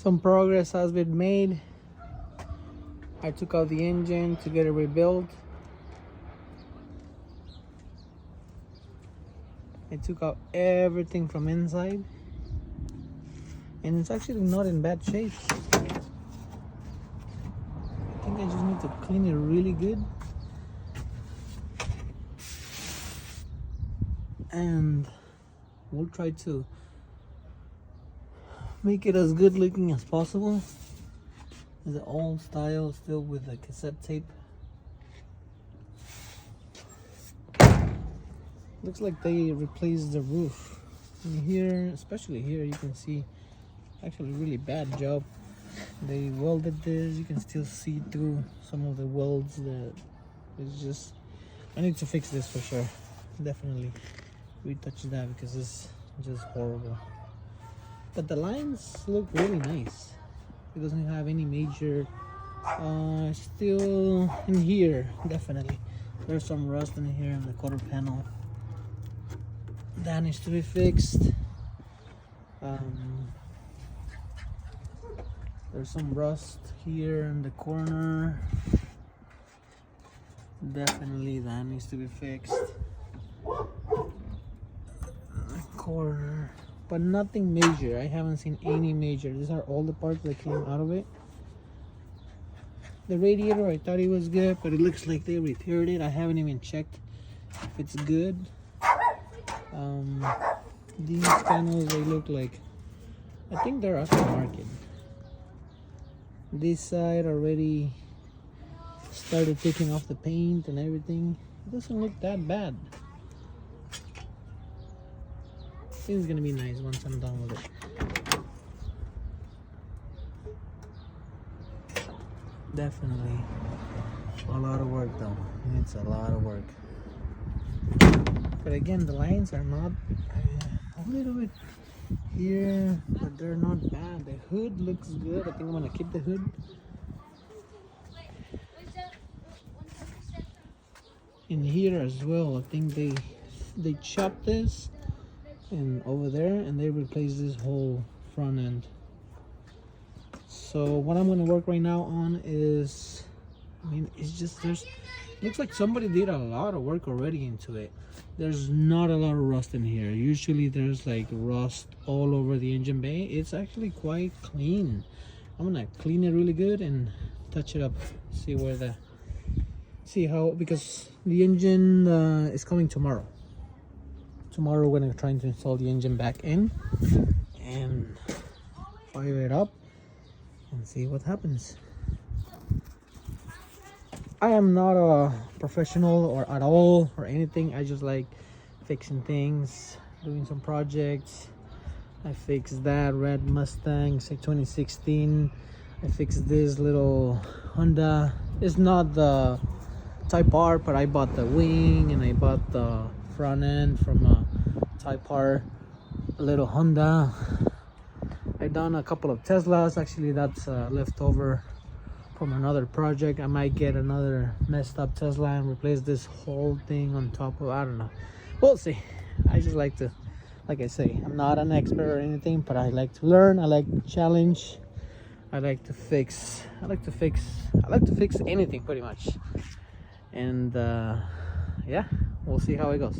Some progress has been made. I took out the engine to get it rebuilt. I took out everything from inside, and it's actually not in bad shape. I think I just need to clean it really good, and we'll try to make it as good looking as possible. It's the old style, still with the cassette tape. Looks like they replaced the roof. And here, especially here, you can see actually really bad job. They welded this. You can still see through some of the welds. That it's just, I need to fix this for sure. Definitely retouch that because it's just horrible. But the lines look really nice. It doesn't have any major still in here. Definitely there's some rust in here in the quarter panel. That needs to be fixed. There's some rust here in the corner. Definitely that needs to be fixed. Corner, but nothing major. I haven't seen any major. These are all the parts that came out of it. The radiator, I thought it was good, but it looks like they repaired it. I haven't even checked if it's good. These panels, they look like, I think they're aftermarket. This side already started taking off the paint and everything. It doesn't look that bad. I think it's gonna be nice once I'm done with it. Definitely a lot of work though. It's a lot of work. But again, the lines are not a little bit here, but they're not bad. The hood looks good. I think I'm gonna keep the hood. In here as well, I think they chopped this and over there, and they replaced this whole front end. So what I'm gonna work right now on is, I mean, it's just, looks like somebody did a lot of work already into it. There's not a lot of rust in here. Usually there's like rust all over the engine bay. It's actually quite clean. I'm gonna clean it really good and touch it up. See how, because the engine is coming tomorrow. Tomorrow we're gonna try to install the engine back in and fire it up and see what happens. I am not a professional or at all or anything. I just like fixing things, doing some projects. I fixed that red Mustang, say 2016. I fixed this little Honda. It's not the Type R, but I bought the wing and I bought the front end from a Type R, a little Honda. I done a couple of Teslas. Actually, that's leftover from another project. I might get another messed up Tesla and replace this whole thing on top of, I don't know, we'll see. I just like to, like I say, I'm not an expert or anything, but I like to learn. I like to challenge. I like to fix anything pretty much. And yeah, we'll see how it goes.